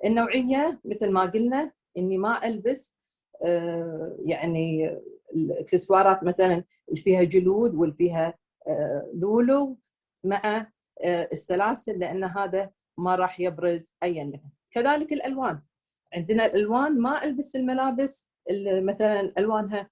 النوعيه مثل ما قلنا اني ما البس يعني الاكسسوارات مثلا اللي فيها جلود واللي فيها لولو مع السلاسل، لان هذا ما راح يبرز اي منها. كذلك الالوان، عندنا الالوان ما البس الملابس اللي مثلا الوانها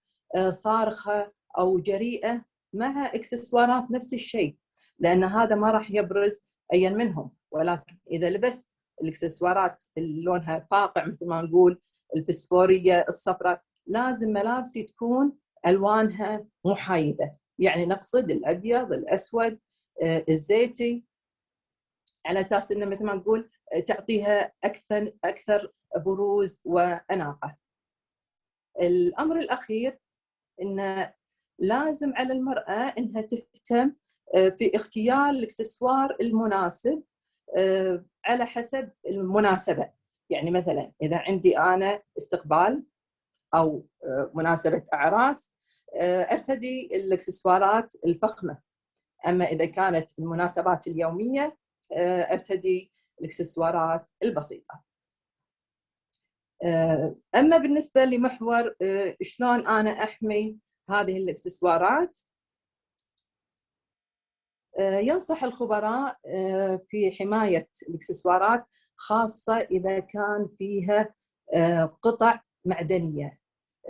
صارخه او جريئه مع اكسسوارات نفس الشيء، لان هذا ما راح يبرز اي منهم. ولكن اذا لبست الاكسسوارات اللي لونها فاقع مثل ما نقول الفسفوريه الصفراء، لازم ملابسي تكون الوانها محايده، يعني نقصد الابيض الاسود الزيتي، على اساس انه مثل ما نقول تعطيها اكثر بروز واناقه. الامر الاخير انه لازم على المراه انها تهتم في اختيار الاكسسوار المناسب على حسب المناسبه. يعني مثلا اذا عندي انا استقبال او مناسبه اعراس ارتدي الاكسسوارات الفخمه، اما اذا كانت المناسبات اليوميه ارتدي الاكسسوارات البسيطه. اما بالنسبه لمحور شلون انا احمي هذه الاكسسوارات، ينصح الخبراء في حمايه الاكسسوارات خاصه اذا كان فيها قطع معدنيه.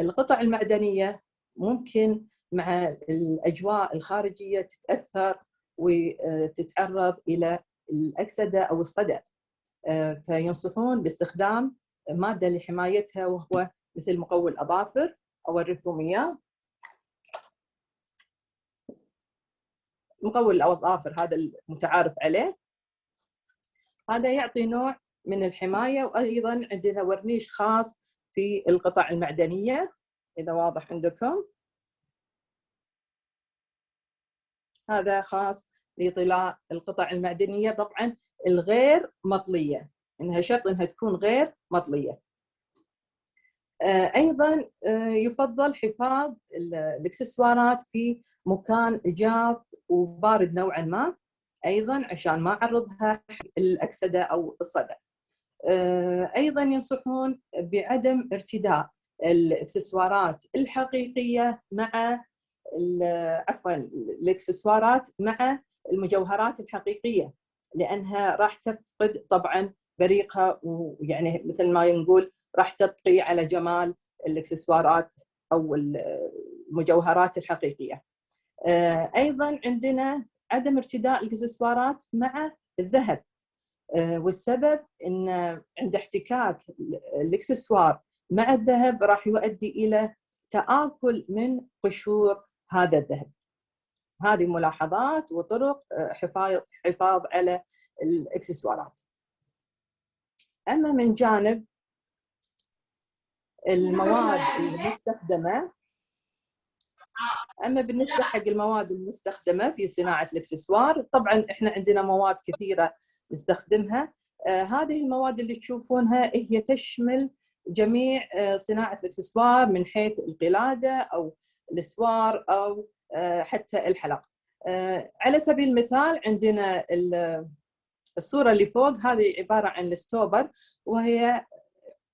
القطع المعدنيه ممكن مع الاجواء الخارجيه تتاثر وتتعرض الى الاكسده او الصدأ، فينصحون باستخدام ماده لحمايتها، وهو مثل مقوي الاظافر. اوريكم اياه. مقوي الاظافر هذا المتعارف عليه، هذا يعطي نوع من الحمايه. وايضا عندنا ورنيش خاص في القطع المعدنيه، اذا واضح عندكم، هذا خاص لطلاء القطع المعدنيه، طبعا الغير مطليه، انها شرط انها تكون غير مطليه. ايضا يفضل حفاظ الاكسسوارات في مكان جاف وبارد نوعا ما، ايضا عشان ما اعرضها للاكسده او الصدأ. ايضا ينصحون بعدم ارتداء الاكسسوارات الحقيقيه مع عفوا الاكسسوارات مع المجوهرات الحقيقيه، لانها راح تفقد طبعا بريقها، ويعني مثل ما نقول راح تبقي على جمال الاكسسوارات او المجوهرات الحقيقيه. ايضا عندنا عدم ارتداء الاكسسوارات مع الذهب، والسبب ان عند احتكاك الاكسسوار مع الذهب راح يؤدي الى تآكل من قشور هذا الذهب. هذه ملاحظات وطرق حفاظ على الاكسسوارات. اما من جانب المواد المستخدمه، اما بالنسبه حق المواد المستخدمه في صناعه الاكسسوار، طبعا احنا عندنا مواد كثيره نستخدمها. هذه المواد اللي تشوفونها هي تشمل جميع صناعه الاكسسوار، من حيث القلاده او الاسوار او حتى الحلق. على سبيل المثال عندنا الصوره اللي فوق، هذه عباره عن الستوبر، وهي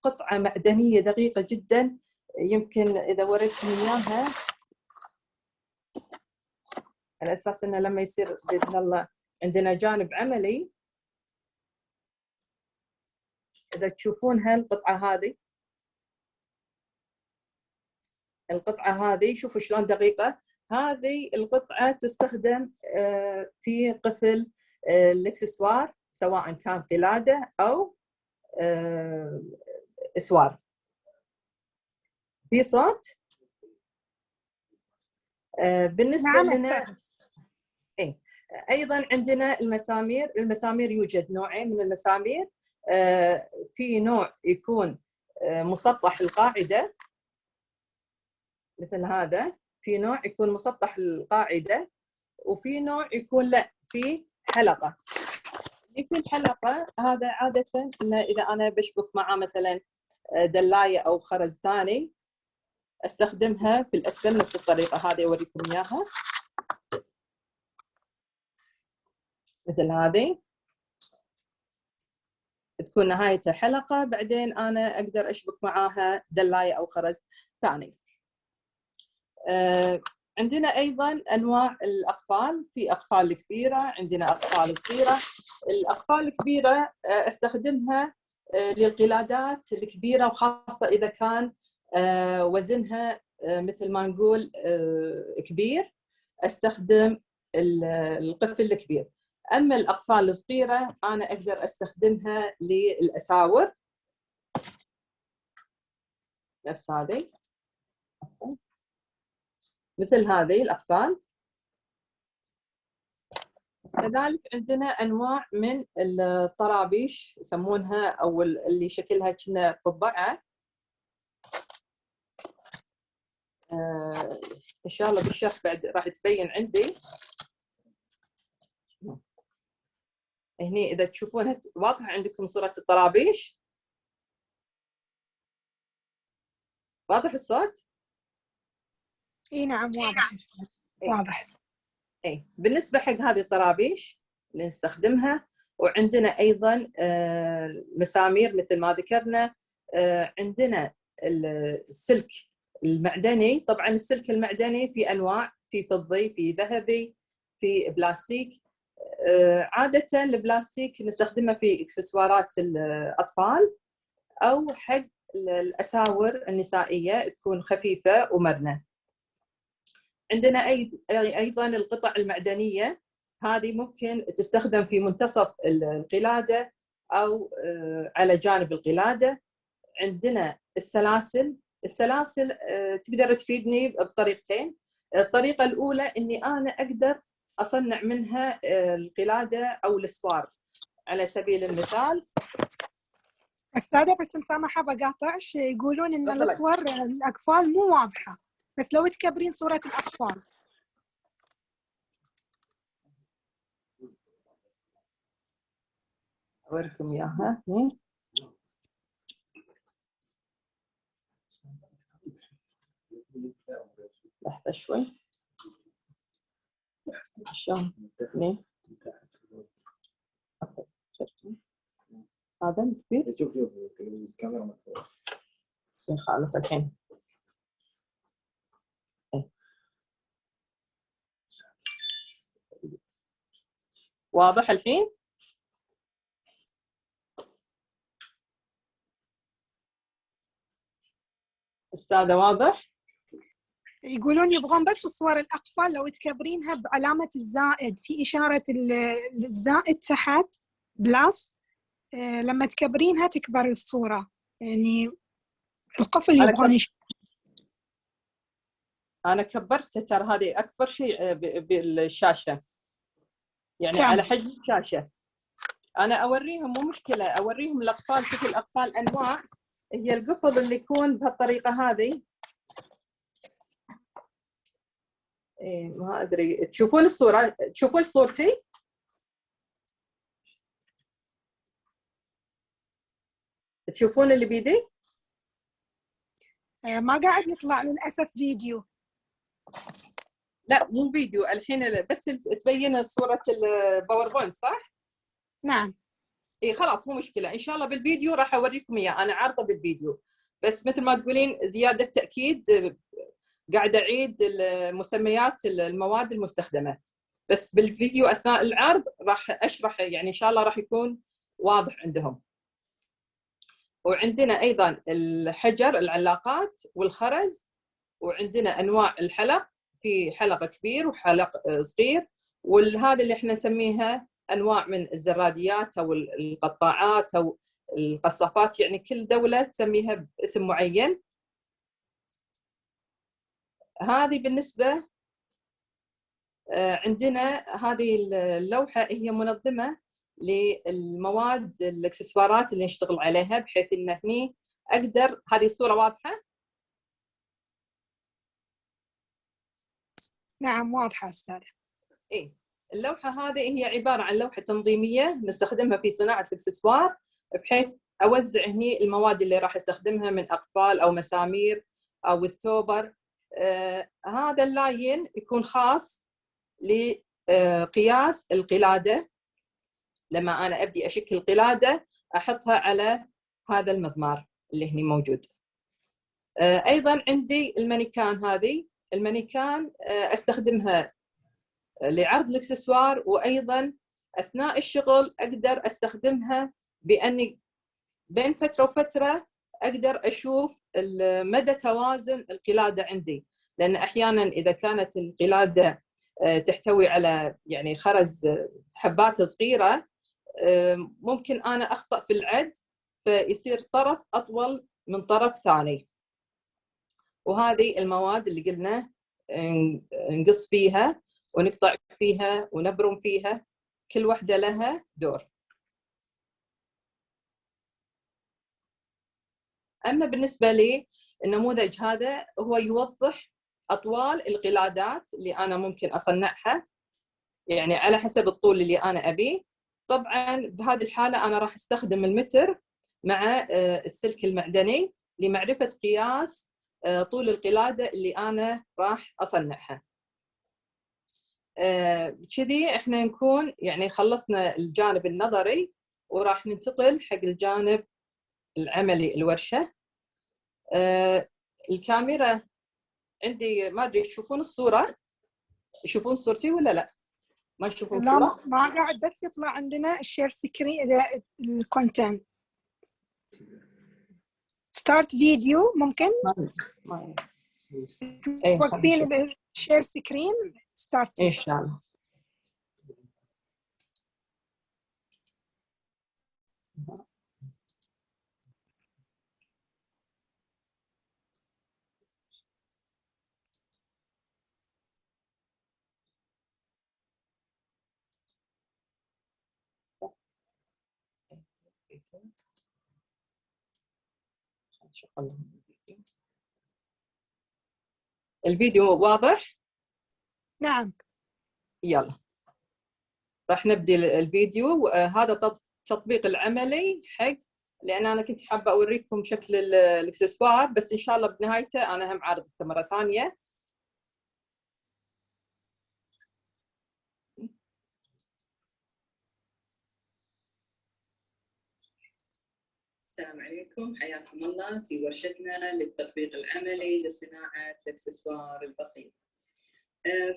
قطعه معدنيه دقيقه جدا. يمكن اذا وريتكم اياها على اساس انه لما يصير باذن الله عندنا جانب عملي، اذا تشوفون القطعه هذه شوفوا شلون دقيقه. هذه القطعه تستخدم في قفل الاكسسوار، سواء كان قلاده او اسوار. في صوت؟ بالنسبه نعم لنا ايضا عندنا المسامير يوجد نوعين من المسامير. في نوع يكون مسطح القاعده مثل هذا، في نوع يكون مسطح القاعده، وفي نوع يكون لا في حلقه. اللي في الحلقه هذا عاده إنه اذا انا بشبك معه مثلا دلايه او خرز ثاني استخدمها في الاسفل نفس الطريقه. هذه اوريكم اياها مثل هذه. تكون نهايتها حلقة، بعدين أنا أقدر أشبك معاها دلاية أو خرز ثاني. عندنا أيضا أنواع الأقفال، في أقفال كبيرة، عندنا أقفال صغيرة. الأقفال الكبيرة أستخدمها للقلادات الكبيرة، وخاصة إذا كان وزنها مثل ما نقول كبير، أستخدم القفل الكبير. أما الأقفال الصغيرة أنا أقدر أستخدمها للأساور نفس هذه، مثل هذه الأقفال. كذلك عندنا أنواع من الطرابيش يسمونها، أو اللي شكلها كنا قبعة. إن شاء الله بالشرح بعد راح تبين عندي. هني إذا تشوفونها واضحة عندكم صورة الطرابيش، واضح الصوت؟ اي نعم واضح. واضح. اي بالنسبه حق هذه الطرابيش اللي نستخدمها، وعندنا ايضا مسامير مثل ما ذكرنا. عندنا السلك المعدني. طبعا السلك المعدني في انواع، في فضي، في ذهبي، في بلاستيك. عاده البلاستيك نستخدمه في اكسسوارات الاطفال او حق الاساور النسائيه، تكون خفيفه ومرنه. عندنا أيضا القطع المعدنية، هذه ممكن تستخدم في منتصف القلادة أو على جانب القلادة. عندنا السلاسل. السلاسل تقدر تفيدني بطريقتين. الطريقة الأولى أني أنا أقدر أصنع منها القلادة أو الأسوار. على سبيل المثال أستاذة بس مسامحة بقاطعش، يقولون إن الأصور الأقفال مو واضحة، بس لو تكبرين صورة الأطفال. أوريكم إياها. لحظة شوي. شلون؟ هذا كبير. شوف الكاميرا يخالف الحين. واضح الحين؟ أستاذة واضح؟ يقولون يبغون بس صور الأقفال لو تكبرينها بعلامة الزائد، في إشارة الزائد تحت بلاس، لما تكبرينها تكبر الصورة، يعني القفل يبغون أنا كبرت، ترى هذه أكبر شيء بالشاشة، يعني على حجم الشاشة. أنا أوريهم، مو مشكلة، أوريهم الأقفال. شوف الأقفال أنواع، هي القفل اللي يكون بهالطريقة هذه. إيه ما أدري تشوفون الصورة، تشوفون صورتي؟ تشوفون اللي بيدي؟ ما قاعد يطلع للأسف فيديو. لا مو فيديو الحين، بس تبين صورة الباوربوينت صح؟ نعم. اي خلاص مو مشكلة، إن شاء الله بالفيديو راح أوريكم إياه، أنا عارضة بالفيديو. بس مثل ما تقولين زيادة تأكيد، قاعدة أعيد مسميات المواد المستخدمة، بس بالفيديو أثناء العرض راح أشرح، يعني إن شاء الله راح يكون واضح عندهم. وعندنا أيضا الحجر، العلاقات والخرز، وعندنا أنواع الحلق، في حلق كبير وحلق صغير، وهذا اللي احنا نسميها أنواع من الزراديات أو القطاعات أو القصافات، يعني كل دولة تسميها باسم معين. هذه بالنسبة عندنا هذه اللوحة هي منظمة للمواد الاكسسوارات اللي نشتغل عليها، بحيث ان هني اقدر، هذه الصورة واضحة؟ نعم واضحة أستاذة. إيه، اللوحة هذه هي عبارة عن لوحة تنظيمية نستخدمها في صناعة الاكسسوار، بحيث أوزع هني المواد اللي راح استخدمها من أقفال أو مسامير أو ستوبر. هذا اللاين يكون خاص لقياس القلادة. لما أنا أبدي أشكل قلادة احطها على هذا المضمار اللي هني موجود. ايضا عندي المانيكان، هذه المانيكان استخدمها لعرض الاكسسوار، وايضا اثناء الشغل اقدر استخدمها باني بين فتره وفتره اقدر اشوف مدى توازن القلاده عندي، لان احيانا اذا كانت القلاده تحتوي على يعني خرز حبات صغيره ممكن انا اخطا في العد فيصير طرف اطول من طرف ثاني. وهذه المواد اللي قلنا نقص فيها ونقطع فيها ونبرم فيها، كل واحدة لها دور. أما بالنسبة لي النموذج هذا هو يوضح أطوال القلادات اللي أنا ممكن أصنعها، يعني على حسب الطول اللي أنا أبيه. طبعا بهذه الحالة أنا راح أستخدم المتر مع السلك المعدني لمعرفة قياس طول القلادة اللي أنا راح أصنعها. كذي احنا نكون يعني خلصنا الجانب النظري، وراح ننتقل حق الجانب العملي الورشة. الكاميرا عندي ما ادري تشوفون الصورة؟ يشوفون صورتي ولا لا؟ ما يشوفون لا الصورة؟ ما قاعد، بس يطلع عندنا الشير سكرين الكونتنت. ستارت فيديو ممكن توقفين الشير سكرين ستارت ان شاء الله. الفيديو واضح؟ نعم. يلا راح نبدي الفيديو. هذا التطبيق العملي حق، لان انا كنت حابه اوريكم شكل الاكسسوار، بس ان شاء الله بنهايته انا هم عارضته مره ثانيه. السلام عليكم، حياكم الله في ورشتنا للتطبيق العملي لصناعه الاكسسوار البسيط.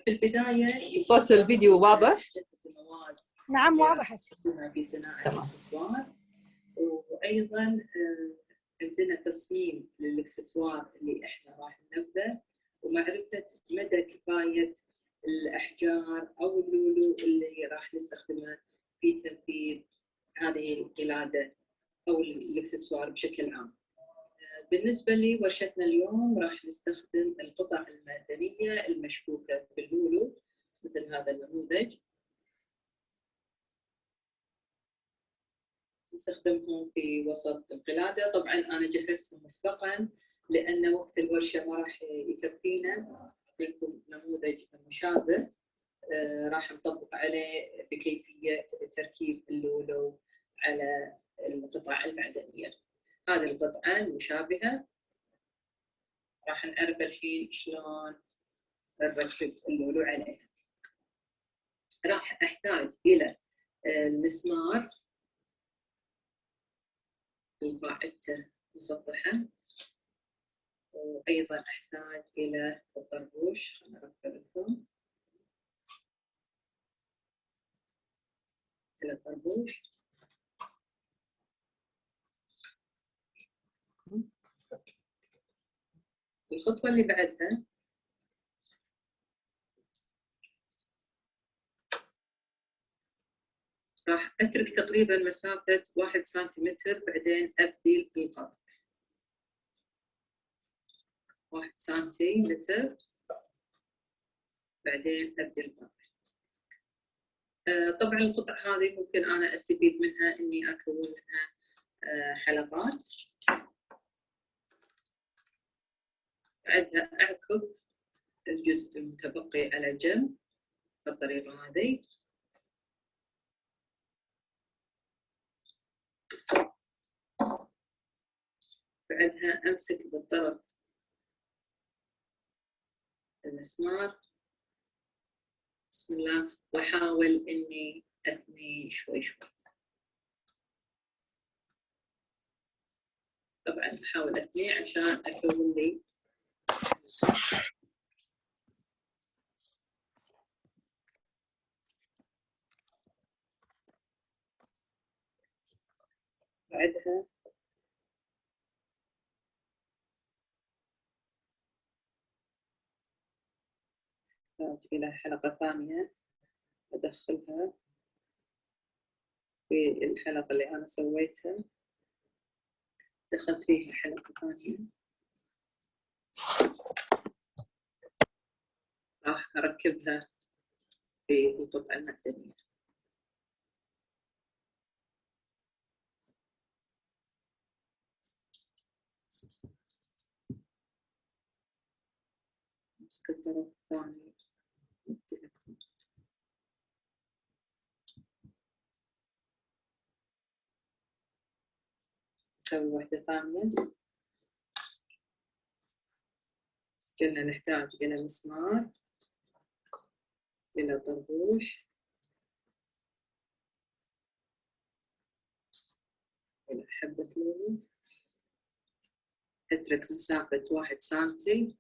في البدايه صوت الفيديو واضح؟ نعم واضح في صناعه الاكسسوار. وايضا عندنا تصميم للاكسسوار اللي احنا راح ننفذه، ومعرفه مدى كفايه الاحجار او اللولو اللي راح نستخدمه في تنفيذ هذه القلاده او الاكسسوار بشكل عام. بالنسبه لي ورشتنا اليوم راح نستخدم القطع المعدنيه المشبوكه باللولو مثل هذا النموذج، نستخدمهم في وسط القلاده. طبعا انا جهزتهم مسبقا لان وقت الورشه ما راح يكفينا، لكم نموذج مشابه راح نطبق عليه بكيفيه تركيب اللولو على القطع المعدنيه. هذه القطعه المشابهه راح نعرف الحين شلون نركب اللولو عليها. راح احتاج الى المسمار قاعدته مسطحه، وايضا احتاج الى الطربوش. خلينا نركب لكم الى الطربوش. الخطوه اللي بعدها راح اترك تقريبا مسافه 1 سنتيمتر، بعدين ابدي القطع 1 سنتيمتر، بعدين ابدي القطع. طبعا القطع هذه ممكن انا استفيد منها اني اكون منها حلقات، بعدها اعكب الجزء المتبقي على جنب بالطريقه هذه. بعدها امسك بالطرف المسمار بسم الله، واحاول اني اثني شوي شوي. بعد أحاول أثني عشان أكون لي بعدها أحتاج إلى حلقة ثانية أدخلها في الحلقة اللي أنا سويتها، دخلت فيها حلقة ثانية راح أركبها في القطعة المعدنية. أمسك الطرف الثاني نسوي واحدة ثانية. قلنا نحتاج إلى مسمار، إلى طربوش، إلى حبة لولو، اترك مسافة 1 سنتي،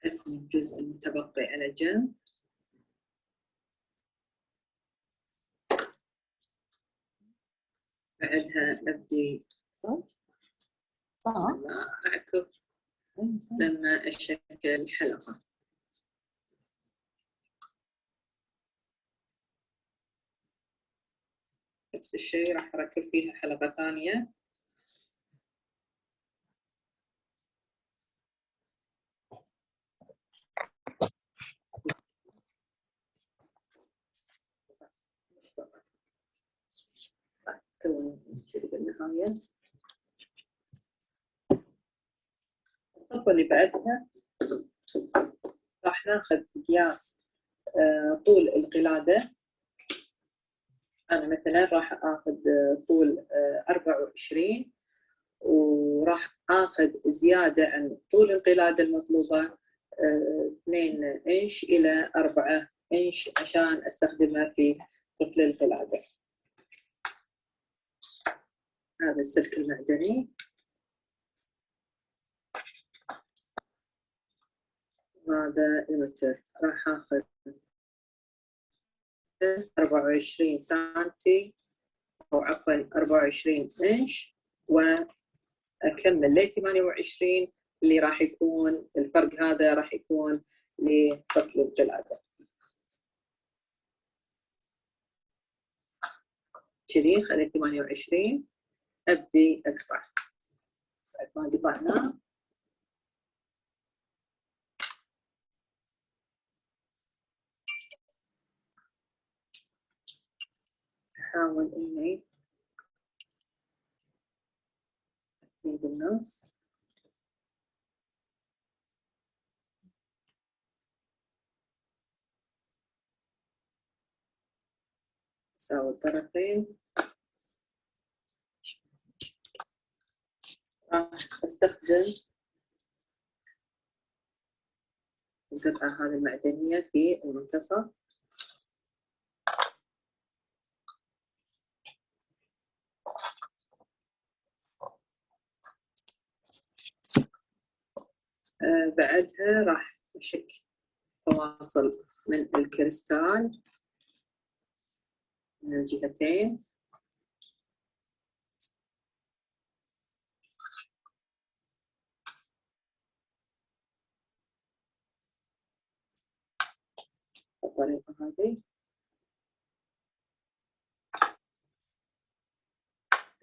أثني الجزء المتبقي على جنب، بعدها أبدي أعكف لما أشكل حلقة. نفس الشيء راح أركب فيها حلقة ثانية. تكون كذا بالنهاية. الخطوة اللي بعدها راح ناخذ قياس طول القلادة. أنا مثلا راح آخذ طول 24 وراح آخذ زيادة عن طول القلادة المطلوبة 2 إنش إلى 4 إنش عشان أستخدمها في قفل القلادة. هذا السلك المعدني، وهذا المتر. راح آخذ 24 سنتي أو عفوا 24 إنش وأكمل ل 28 اللي راح يكون الفرق. هذا راح يكون لقفل القلادة. كذي خلي 28 أبدي أقطع. بعد ما قطعنا أحاول إني أثني بالنص، أساوي الطرفين. راح أستخدم القطعة هذه المعدنية في المنتصف. بعدها راح أشك فواصل من الكريستال من الجهتين. بالطريقة هذه.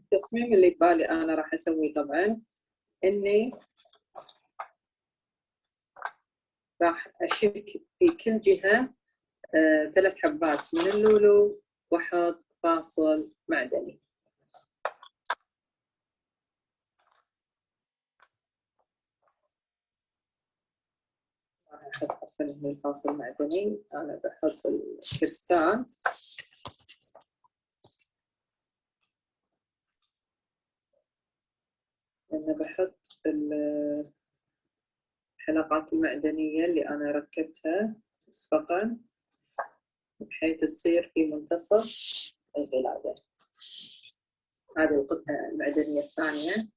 التصميم اللي ببالي أنا راح أسويه طبعًا إني راح أشك في كل جهة 3 حبات من اللولو وأحط فاصل معدني. راح أحط أصلاً هنا الفاصل المعدني. أنا بحط الكريستال أنا بحط الحلقات المعدنية اللي أنا ركبتها مسبقاً، بحيث تصير في منتصف القلادة. هذه القطعة المعدنية الثانية.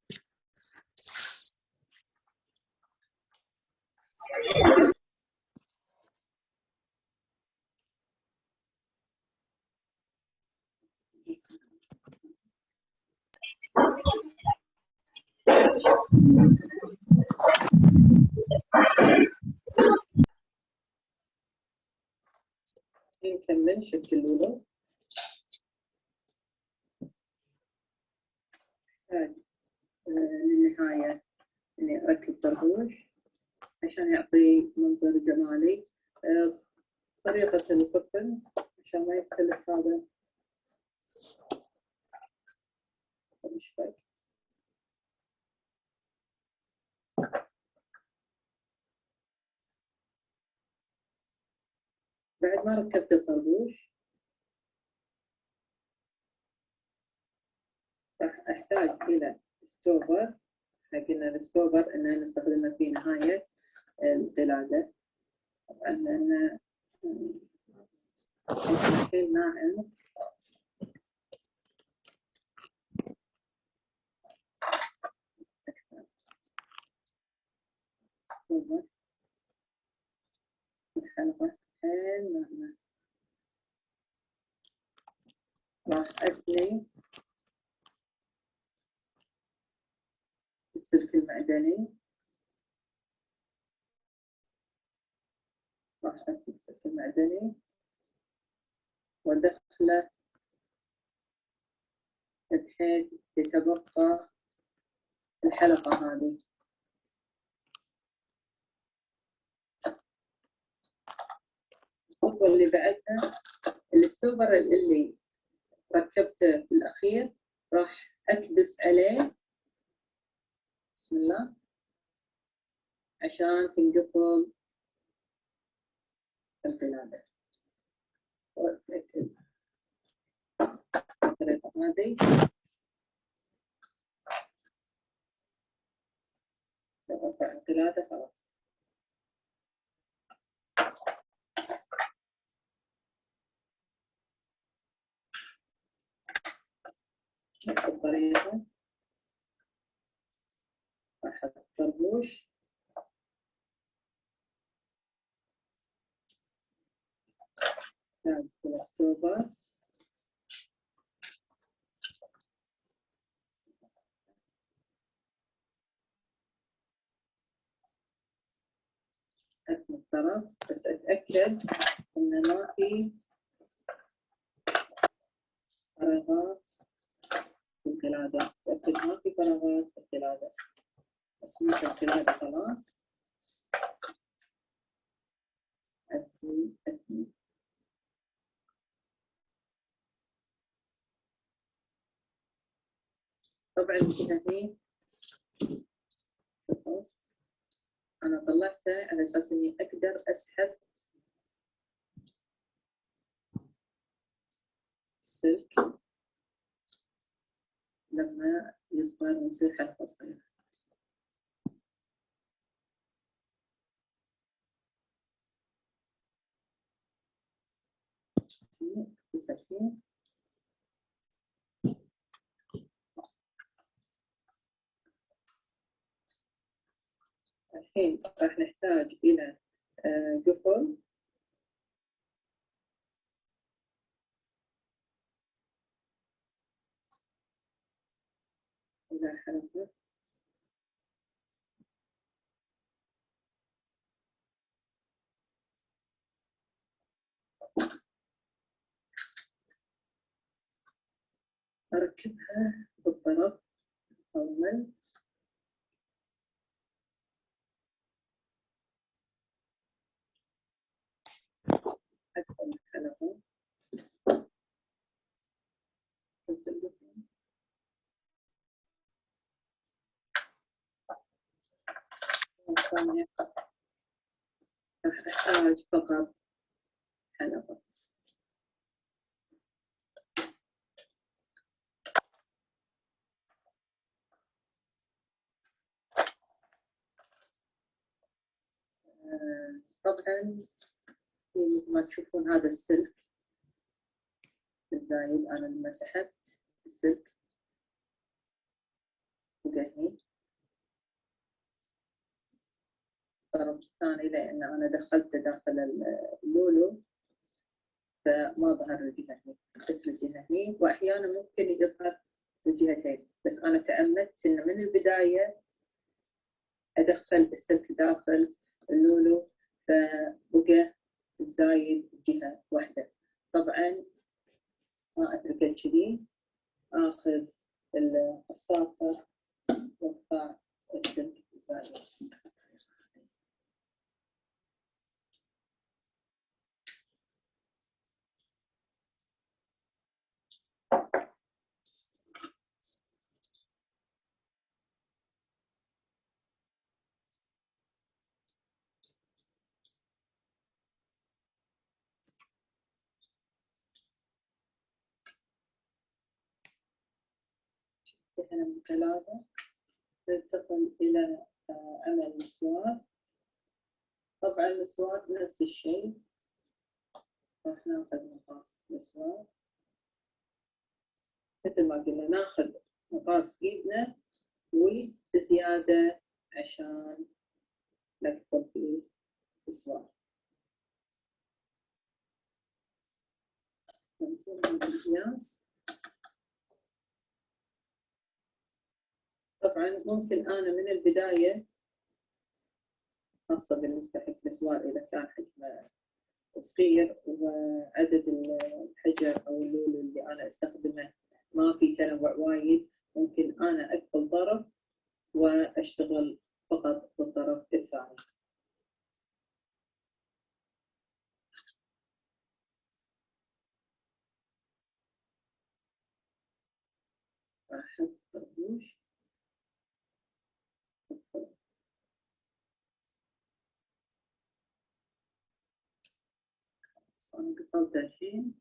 نكمل شكل اللولو. للنهاية إني أركب طربوش عشان يعطي منظر جمالي. طريقة القطن عشان ما يختلف هذا شوي. بعد ما ركبت الطربوش راح أحتاج إلى ستوبر. قلنا الستوبر إننا نستخدمه في نهاية القلادة. طبعا لأن الحين ناعم أكثر. ستوبر الحلقة حيل ناعمة. راح أثني السلك المعدني. راح أثني السلك المعدني وأدخله بحيث يتبقى الحلقة هذه. الخطوة اللي بعدها الستوبر اللي ركبته في الأخير راح أكبس عليه بسم الله عشان تنقفل القلادة. وأتأكد بالطريقة هذه. أرفع القلادة خلاص. نفس الطريقة راح أحط طربوش في الستوبر. أثني الطرف بس أتأكد إن ما في فراغات في القلادة. أتأكد ما في فراغات في القلادة. أسمك القلادة خلاص. أثني طبعا هذه أنا طلعته على أساس إني أقدر أسحب السلك لما يصغر ويصير حلقة صغيرة. الحين راح نحتاج إلى قفل. إلى حلقة أركبها بالطرف أول. أدخل الحلقة الثانية راح أحتاج فقط حلقة. طبعا مثل ما تشوفون هذا السلك الزايد أنا لما سحبت السلك بقى هني الطرف الثاني، لأن أنا دخلته داخل اللولو فما ظهر الجهة هني، بس الجهة هني، وأحيانا ممكن يظهر الجهتين، بس أنا تأملت إن من البداية أدخل السلك داخل اللولو فبقى الزايد جهة واحدة. طبعا ما أتركه كذي، آخذ الصافر وأقطع السلك الزايد. دهن القلادة ننتقل إلى عمل المسوار. طبعا المسوار نفس الشيء، راح ناخذ مقاس مسوار مثل ما قلنا، ناخذ مقاس ايدنا وبزيادة عشان نكتب فيه مسوار. القياس طبعا ممكن أنا من البداية، خاصة بالنسبة حق المسوار إذا كان حجمه صغير وعدد الحجر أو اللولو اللي أنا أستخدمه ما في تنوع وايد، ممكن أنا أقفل طرف وأشتغل فقط بالطرف الثاني. أحط طربوش، أنا قفلت الحين،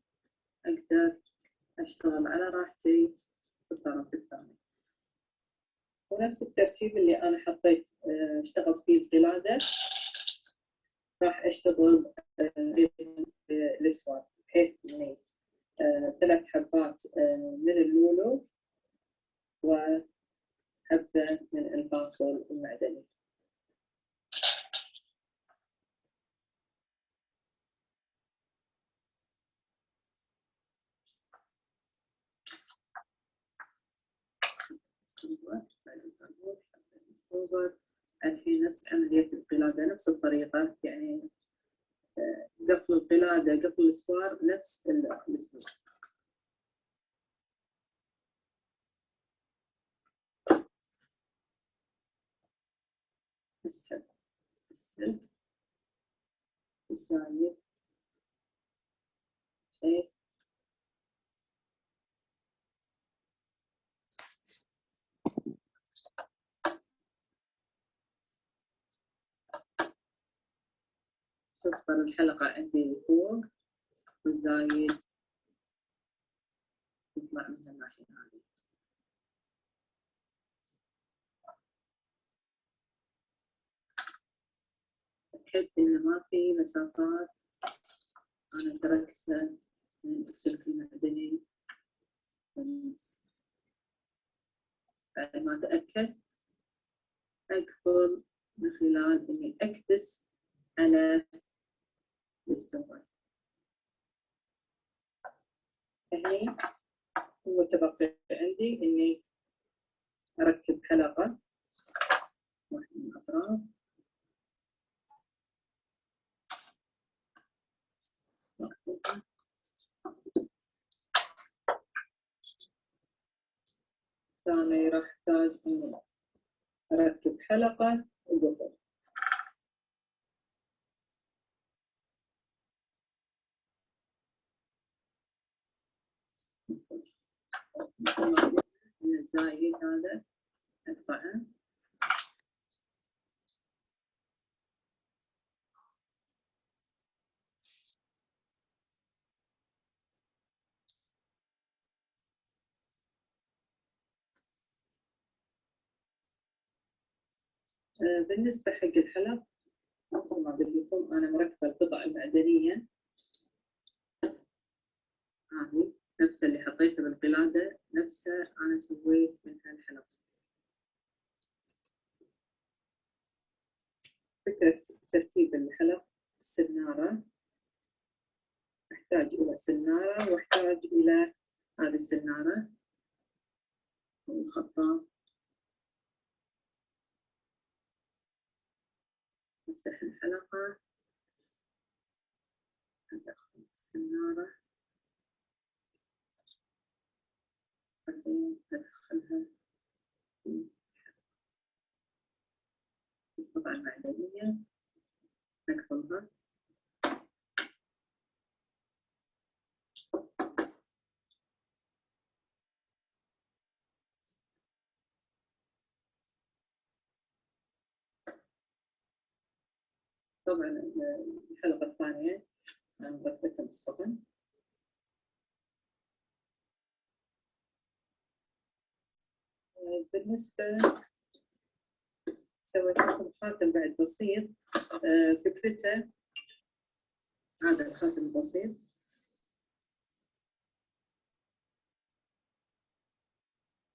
أقدر أشتغل على راحتي بالطرف الثاني. ونفس الترتيب اللي أنا حطيت اشتغلت فيه القلادة راح أشتغل الأسود، بحيث إني 3 حبات من اللولو وحبة من الفاصل المعدني. الحين نفس عملية القلادة، نفس الطريقة، يعني قفل القلادة قفل الأسوار نفس الأسلوب. نسحب السلك الزايد بحيث تصفر الحلقة عندي فوق والزايد يطلع من الناحية هذه. أتأكد إن ما في مسافات أنا تركتها من السلك المعدني بالنص. بعد ما أتأكد أقفل من خلال إني أكبس على الستوبر. هني هو تبقى عندي إني أركب حلقة واحدة من الأطراف ثاني راح أحتاج إني أركب حلقة وقفل. من الزايد هذا أقطعه بالنسبة حق الحلق مثل ما قلت لكم أنا مركبة القطع المعدنية هذه نفس نفسها اللي حطيتها بالقلادة نفسها أنا سويت منها الحلقة. فكرة تركيب الحلق: السنارة، أحتاج إلى سنارة وأحتاج إلى هذه السنارة والخطاف. أفتح الحلقة، أدخل السنارة، بعدين أدخلها في القطعة المعدنية، أقفلها. طبعا الحلقة الثانية أنا غطيتها مسبقا. بالنسبة سويت لكم خاتم بعد بسيط. فكرته هذا الخاتم البسيط،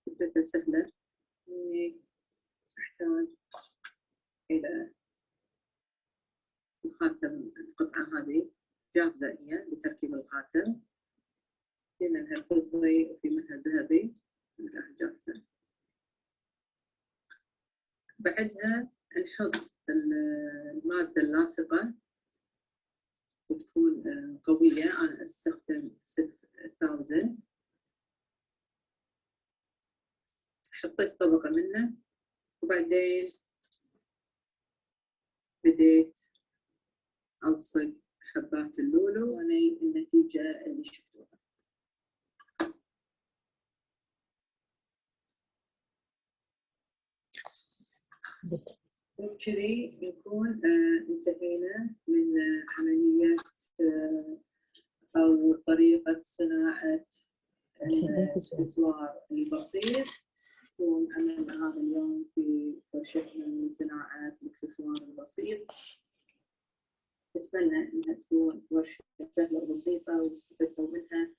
فكرته سهلة. إني أحتاج إلى الخاتم، القطعة هذه جاهزة هي لتركيب الخاتم، في منها فضي وفي منها ذهبي، جاهزة. بعدها نحط المادة اللاصقة وتكون قوية. أنا أستخدم 6000. حطيت طبقة منه وبعدين بديت ألصق حبات اللولو، وهي النتيجة اللي شفتوها. وبكذي نكون انتهينا من عملية أو طريقة صناعة الإكسسوار البسيط. نكون عملنا هذا اليوم في ورشتنا من صناعة الإكسسوار البسيط. أتمنى إنها تكون ورشة سهلة وبسيطة واستفدتوا منها،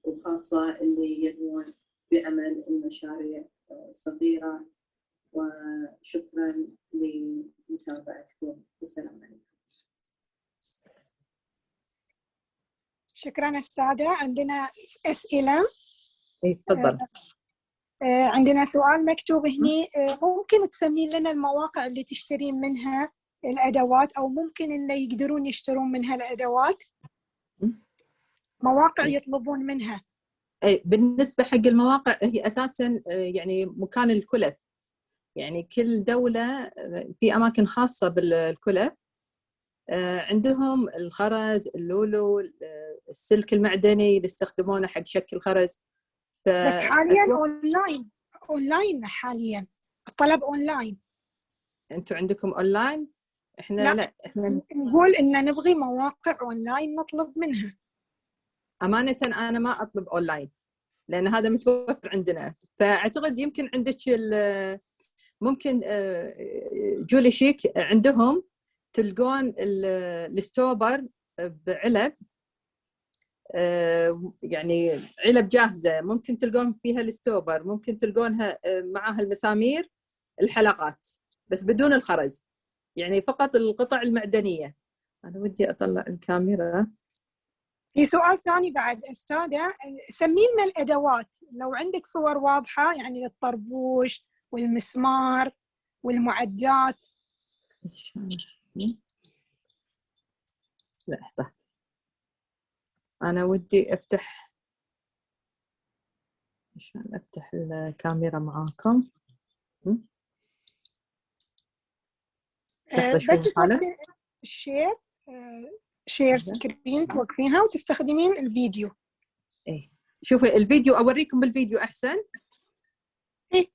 وخاصة اللي ينوون بعمل المشاريع الصغيرة. وشكرا لمتابعتكم. السلام عليكم. شكرا أستاذة. عندنا أسئلة. تفضل. عندنا سؤال مكتوب هني. ممكن تسمين لنا المواقع اللي تشترين منها الأدوات، أو ممكن إن يقدرون يشترون منها الأدوات، مواقع يطلبون منها؟ بالنسبة حق المواقع، هي أساساً يعني مكان الكلف، يعني كل دولة في أماكن خاصة بالكلف عندهم الخرز، اللولو، السلك المعدني اللي يستخدمونه حق شكل خرز. بس حالياً أونلاين حالياً الطلب أونلاين. أنتوا عندكم أونلاين؟ إحنا لا إحنا نقول إن نبغي مواقع أونلاين نطلب منها. أمانة أنا ما أطلب أونلاين لأن هذا متوفر عندنا. فأعتقد يمكن عندك ممكن جولي شيك عندهم تلقون الستوبر بعلب، يعني علب جاهزة ممكن تلقون فيها الستوبر، ممكن تلقونها معها المسامير، الحلقات بس بدون الخرز، يعني فقط القطع المعدنية. أنا ودي أطلع الكاميرا. في سؤال ثاني بعد أستاذة، سمينا الأدوات لو عندك صور واضحة، يعني الطربوش والمسمار والمعدات. لحظة أنا ودي أفتح عشان أفتح الكاميرا معاكم. بس توقفين شير سكرين، توقفينها وتستخدمين الفيديو. إيه شوفي الفيديو، أوريكم بالفيديو أحسن. إيه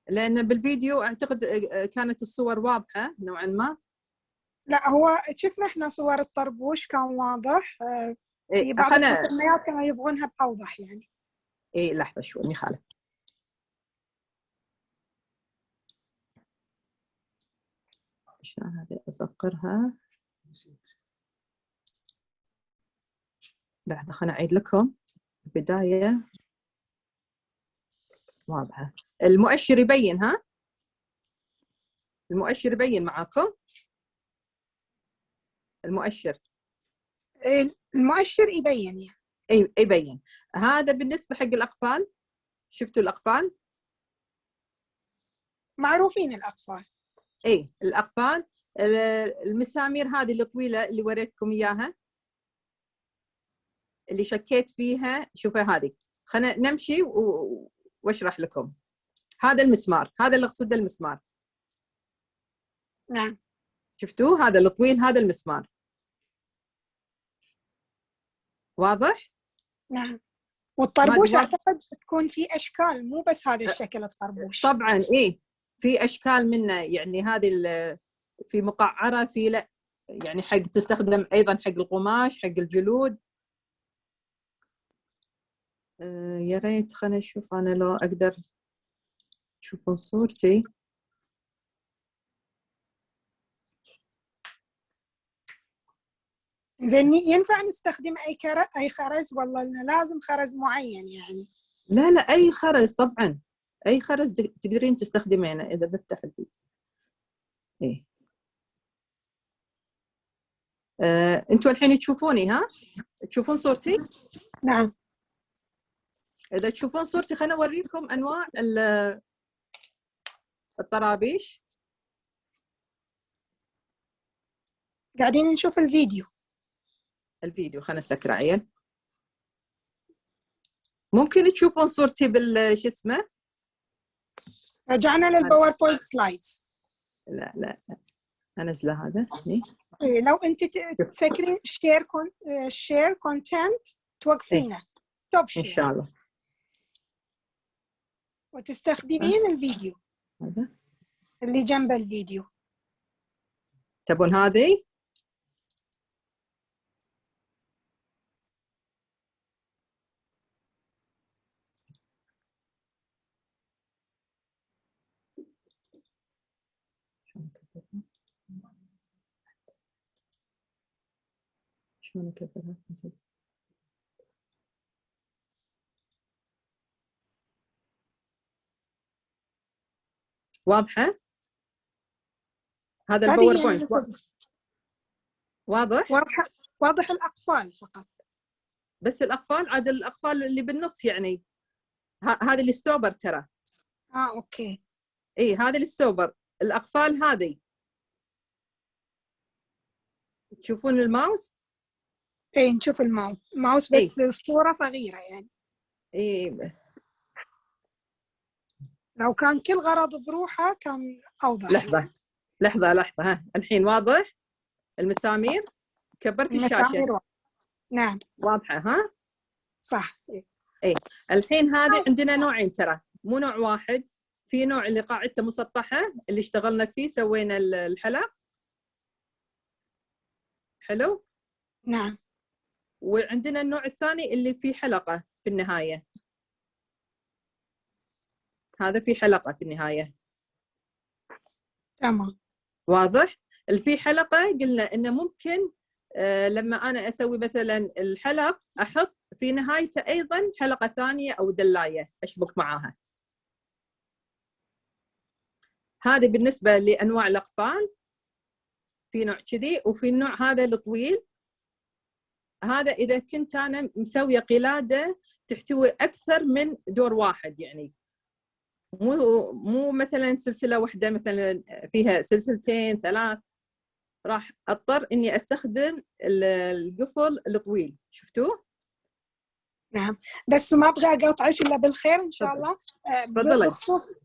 لأن بالفيديو أعتقد كانت الصور واضحة نوعا ما. لا هو شفنا إحنا صور الطربوش كان واضح. في بعض المسميات كانوا يبغونها بأوضح يعني. إيه لحظة شوي مخالف. عشان هذه أصغرها. لحظة خلنا أعيد لكم. بداية واضحة. المؤشر يبين؟ ها المؤشر يبين معاكم؟ المؤشر يبين يعني. اي يبين. هذا بالنسبة حق الأقفال. شفتوا الأقفال؟ معروفين الأقفال. اي الأقفال. المسامير هذه الطويلة اللي وريتكم إياها، اللي شكيت فيها، شوفوا هذه. خلينا نمشي واشرح لكم. هذا المسمار، هذا اللي اقصده المسمار. نعم شفتوه؟ هذا الطويل، هذا المسمار. واضح؟ نعم. والطربوش اعتقد تكون في اشكال، مو بس هذا الشكل الطربوش. طبعا ايه في اشكال منه، يعني هذه في مقعره، في لا يعني حق تستخدم ايضا حق القماش، حق الجلود. يا ريت خليني اشوف انا لو اقدر تشوفون صورتي. زين ينفع نستخدم اي خرز والله لازم خرز معين يعني؟ لا اي خرز طبعا، اي خرز تقدرين تستخدمينه. اذا بفتح الفيديو ايه انتوا الحين تشوفوني؟ ها تشوفون صورتي؟ نعم. اذا تشوفون صورتي خليني اوريكم انواع الطرابيش. قاعدين نشوف الفيديو خلينا نسكر عيل. ممكن تشوفون صورتي شو اسمه؟ رجعنا للباوربوينت سلايدز. لا انزله هذا هني. لو انت تسكرين شير كونتنت توقفينه توب شير ان شاء الله، وتستخدمين الفيديو هذا اللي جنب الفيديو. تبون هذه؟ شلون اكبرها؟ واضحه؟ هذا الباوربوينت واضح؟ واضح الأقفال فقط. بس الأقفال عاد الأقفال اللي بالنص يعني. هذا الستوبر ترى. اوكي. اي هذا الستوبر. الأقفال هذه تشوفون الماوس؟ اي نشوف الماوس بس الصورة صغيرة يعني. اي لو كان كل غرض بروحه كان أوضح. لحظة ها الحين واضح؟ المسامير كبرت الشاشة. نعم واضحة ها؟ صح. اي الحين هذه عندنا نوعين ترى، مو نوع واحد. في نوع اللي قاعدته مسطحة اللي اشتغلنا فيه، سوينا الحلق حلو. نعم. وعندنا النوع الثاني اللي فيه حلقة في النهاية. هذا فيه حلقة في النهاية. تمام. واضح؟ اللي فيه حلقة قلنا إنه ممكن لما أنا أسوي مثلا الحلق أحط في نهايته أيضا حلقة ثانية أو دلاية أشبك معاها. هذه بالنسبة لأنواع الأقفال. في نوع كذي، وفي النوع هذا الطويل. هذا إذا كنت أنا مسوية قلادة تحتوي أكثر من دور واحد، يعني مو مثلا سلسلة واحدة، مثلا فيها سلسلتين 3، راح أضطر إني أستخدم القفل الطويل. شفتوه؟ نعم. بس ما أبغى أقاطعش إلا بالخير إن شاء الله.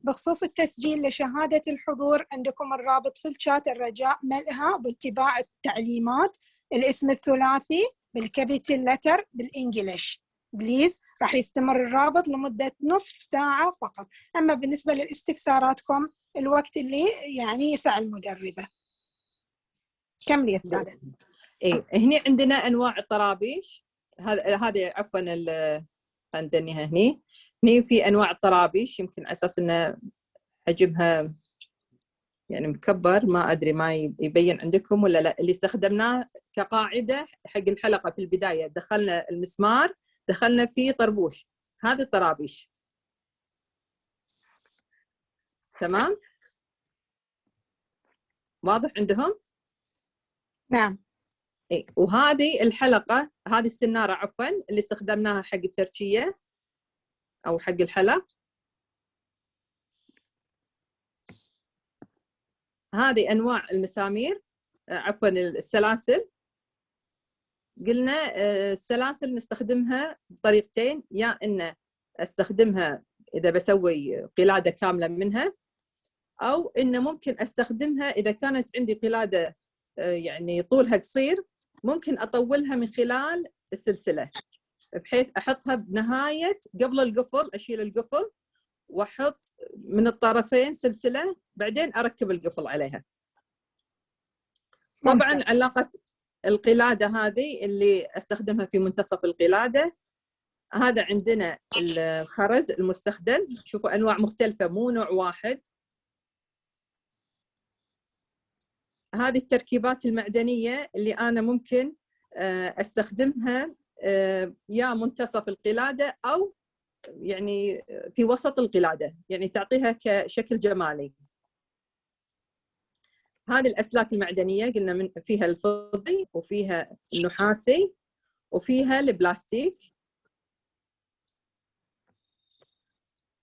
بخصوص التسجيل لشهادة الحضور، عندكم الرابط في الشات، الرجاء ملئها باتباع التعليمات. الاسم الثلاثي بالكابيتال لتر بالإنجليش بليز. راح يستمر الرابط لمدة نصف ساعة فقط. أما بالنسبة لاستفساراتكم الوقت اللي يعني يسع المدربة. كملي يا أستاذة. إيه هني عندنا أنواع الطرابيش. هذه عفوا خلينا هني في أنواع الطرابيش، يمكن على أساس إنه حجمها يعني مكبر، ما أدري ما يبين عندكم ولا لا. اللي استخدمناه كقاعدة حق الحلقة في البداية، دخلنا المسمار دخلنا في طربوش، هذه الطرابيش. تمام؟ واضح عندهم؟ نعم. إيه. وهذه الحلقة، هذه السنارة عفوا اللي استخدمناها حق التركية أو حق الحلق. هذه أنواع المسامير، عفوا السلاسل. قلنا السلاسل نستخدمها بطريقتين، يا إن استخدمها إذا بسوي قلادة كاملة منها، أو إن ممكن استخدمها إذا كانت عندي قلادة يعني طولها قصير، ممكن أطولها من خلال السلسلة، بحيث أحطها بنهاية قبل القفل، أشيل القفل وأحط من الطرفين سلسلة، بعدين أركب القفل عليها. طبعاً علاقة القلادة هذه اللي أستخدمها في منتصف القلادة، هذا عندنا الخرز المستخدم. شوفوا أنواع مختلفة، مو نوع واحد. هذه التركيبات المعدنية اللي أنا ممكن أستخدمها يا منتصف القلادة أو يعني في وسط القلادة، يعني تعطيها كشكل جمالي. هذه الأسلاك المعدنية قلنا من فيها الفضي وفيها النحاسي وفيها البلاستيك.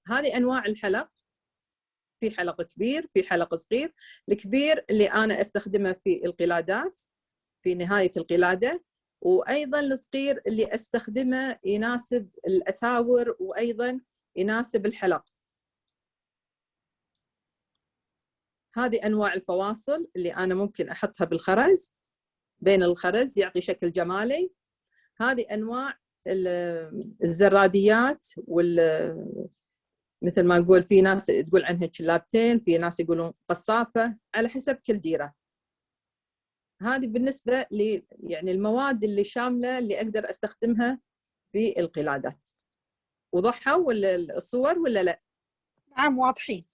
هذه أنواع الحلق، في حلق كبير، في حلق صغير. الكبير اللي أنا أستخدمه في القلادات في نهاية القلادة، وأيضاً الصغير اللي أستخدمه يناسب الأساور وأيضاً يناسب الحلق. هذه أنواع الفواصل اللي أنا ممكن أحطها بالخرز، بين الخرز يعطي شكل جمالي. هذه أنواع الزراديات، مثل ما نقول في ناس تقول عنها كلابتين، في ناس يقولون قصافة، على حسب كل ديرة. هذه بالنسبة لي يعني المواد اللي شاملة اللي أقدر أستخدمها في القلادات. وضحوا ولا الصور ولا لا؟ نعم واضحين.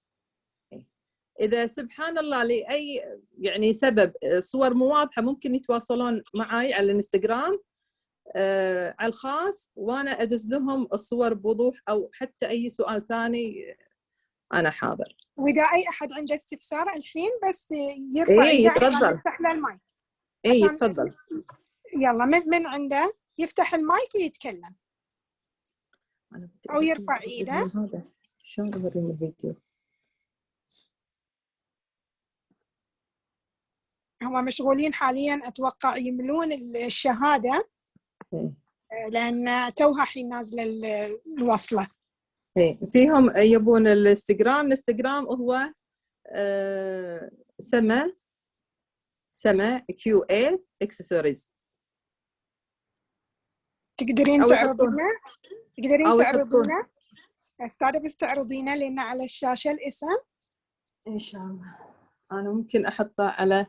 إذا سبحان الله لأي يعني سبب صور مو واضحة، ممكن يتواصلون معي على الانستغرام على الخاص، وأنا أدز لهم الصور بوضوح، أو حتى أي سؤال ثاني أنا حاضر. وإذا أي أحد عنده استفسار الحين بس يرفع يده عشان يفتح له المايك. يتفضل. يلا من عنده يفتح المايك ويتكلم أو يرفع إيده. هذا شلون أوريهم الفيديو؟ هم مشغولين حاليا أتوقع يملون الشهادة لأن توها حين نازلة الوصلة. فيهم يبون الانستغرام هو سما QA Accessories. تقدرين تعرضينه أستاذة، بس تعرضينه لأن على الشاشة الاسم إن شاء الله. أنا ممكن أحطه على،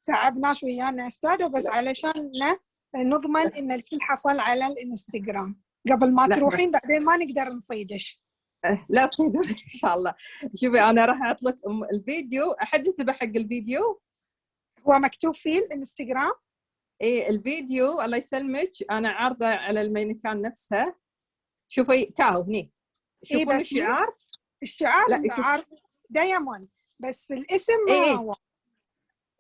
تعبناش ويانا أستاذة، بس علشان نضمن إن الكل حصل على الانستغرام قبل ما تروحين، بعدين ما نقدر نصيدش. لا تصيدون إن شاء الله. شوفي أنا راح أحط لك الفيديو، أحد انتبه حق الفيديو، هو مكتوب فيه الانستغرام. إيه الفيديو الله يسلمك، أنا عارضة على المينكان نفسها. شوفي تاهو هني، شوفون الشعار. الشعار عارض دايموند، بس الاسم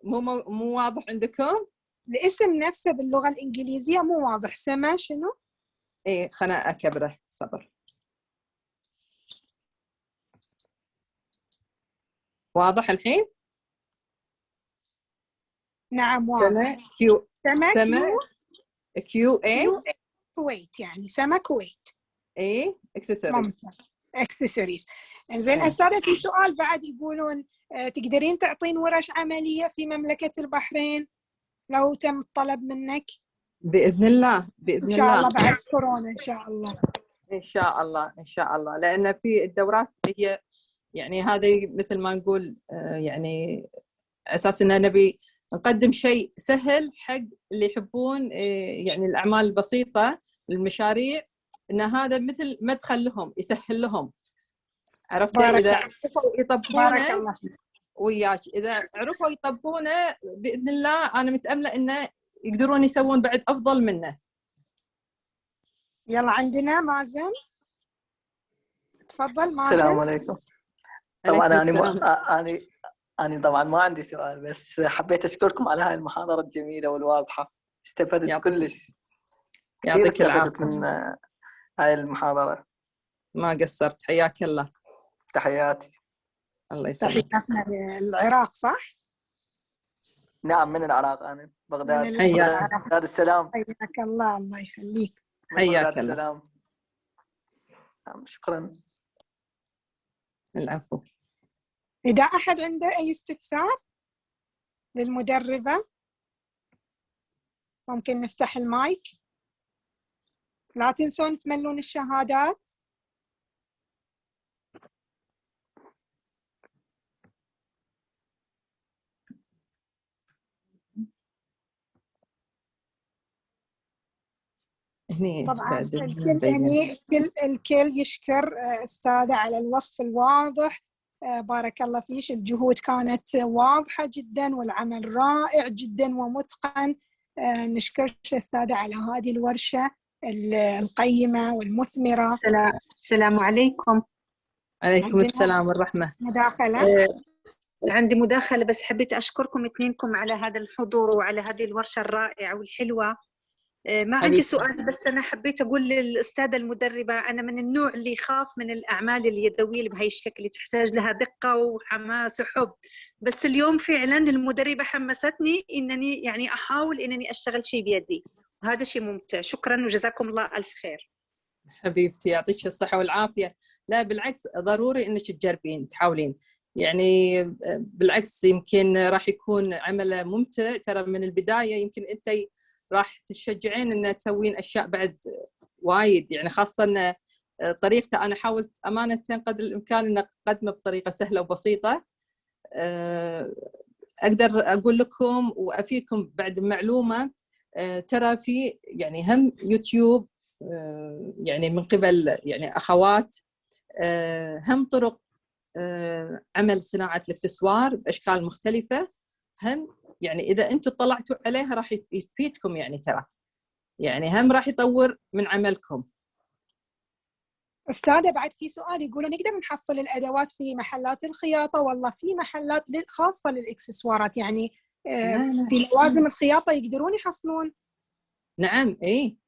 مو واضح عندكم؟ الاسم نفسه باللغة الإنجليزية مو واضح. سما شنو؟ إيه خلنا أكبره، صبر. واضح الحين؟ نعم واضح. سما QA كويت، يعني سما كويت. إيه اكسسوارز. إنزين أستاذة، في سؤال بعد يقولون تقدرين تعطين ورش عملية في مملكة البحرين لو تم الطلب منك؟ بإذن الله إن شاء الله بعد كورونا إن شاء الله. إن شاء الله لأن في الدورات هي يعني هذا مثل ما نقول يعني أساس إن نبي نقدم شيء سهل حق اللي يحبون يعني الأعمال البسيطة، المشاريع، إن هذا مثل مدخل لهم، يسهل لهم. عرفت؟ إذا عرفوا يطبقونه وياك، إذا عرفوا يطبقونه بإذن الله أنا متأملة إنه يقدرون يسوون بعد أفضل منه. يلا عندنا مازن، تفضل مازن. السلام عليكم. طبعا أنا طبعا ما عندي سؤال، بس حبيت أشكركم على هاي المحاضرة الجميلة والواضحة. استفدت كلش كثير، يعطيك استفدت العافية من هاي المحاضرة. ما قصرت، حياك الله. تحياتي. الله يسلمك. تحياتنا للعراق صح؟ نعم من العراق، أنا بغداد. حياك. بغداد السلام. حياك الله، الله يخليك. حياك الله. السلام. شكرا. العفو. إذا أحد عنده أي استفسار للمدربة ممكن نفتح المايك. لا تنسون تملون الشهادات. طبعا الكل يشكر أستاذة على الوصف الواضح. بارك الله فيش، الجهود كانت واضحة جدا والعمل رائع جدا ومتقن. نشكرك أستاذة على هذه الورشة القيمة والمثمرة. السلام عليكم. عليكم السلام والرحمة. مداخلة. عندي مداخلة، بس حبيت أشكركم اثنينكم على هذا الحضور وعلى هذه الورشة الرائعة والحلوة. ما عندي سؤال، بس أنا حبيت أقول للأستاذة المدربة، أنا من النوع اللي يخاف من الأعمال اليدوية اللي بهاي الشكل، تحتاج لها دقة وحماس وحب. بس اليوم فعلا المدربة حمستني إنني يعني أحاول إنني أشتغل شيء بيدي، وهذا شيء ممتع. شكرا وجزاكم الله ألف خير. حبيبتي يعطيك الصحة والعافية. لا بالعكس، ضروري إنك تجربين تحاولين، يعني بالعكس يمكن راح يكون عمله ممتع ترى من البداية. يمكن أنت راح تشجعين ان تسوين اشياء بعد وايد، يعني خاصه ان طريقته انا حاولت امانه قدر الامكان ان اقدمه بطريقه سهله وبسيطه. اقدر اقول لكم وافيدكم بعد معلومه، ترى في يعني هم يوتيوب يعني من قبل يعني اخوات، هم طرق عمل صناعه الاكسسوار باشكال مختلفه، هم يعني إذا أنتم طلعتوا عليها راح يفيدكم، يعني ترى يعني هم راح يطور من عملكم. أستاذة بعد في سؤال يقولون نقدر نحصل الأدوات في محلات الخياطة؟ والله في محلات خاصة للإكسسوارات، يعني في لوازم الخياطة يقدرون يحصلون. نعم إيه،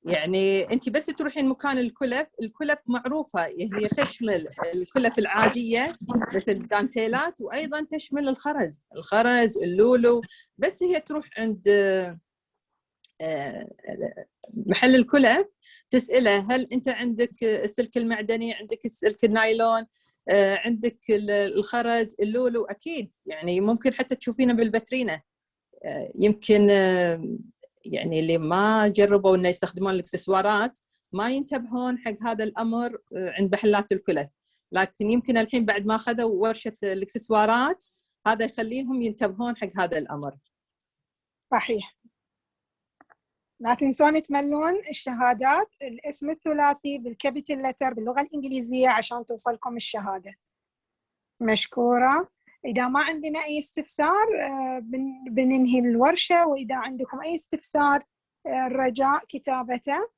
يعني أنت بس تروحين مكان الكلف معروفة، هي تشمل الكلف العادية مثل الدانتيلات، وأيضا تشمل الخرز اللولو. بس هي تروح عند محل الكلف تسأله هل أنت عندك السلك المعدني، عندك السلك النايلون، عندك الخرز اللولو. أكيد يعني ممكن حتى تشوفينه بالبترينة. يمكن يعني اللي ما جربوا إنه يستخدمون الإكسسوارات ما ينتبهون حق هذا الأمر عند محلات الكلف، لكن يمكن الحين بعد ما أخذوا ورشة الإكسسوارات هذا يخليهم ينتبهون حق هذا الأمر. صحيح. لا تنسون تملون الشهادات، الاسم الثلاثي بالكابيتال لتر باللغة الإنجليزية عشان توصلكم الشهادة. مشكورة. إذا ما عندنا أي استفسار بننهي الورشة، وإذا عندكم أي استفسار الرجاء كتابته.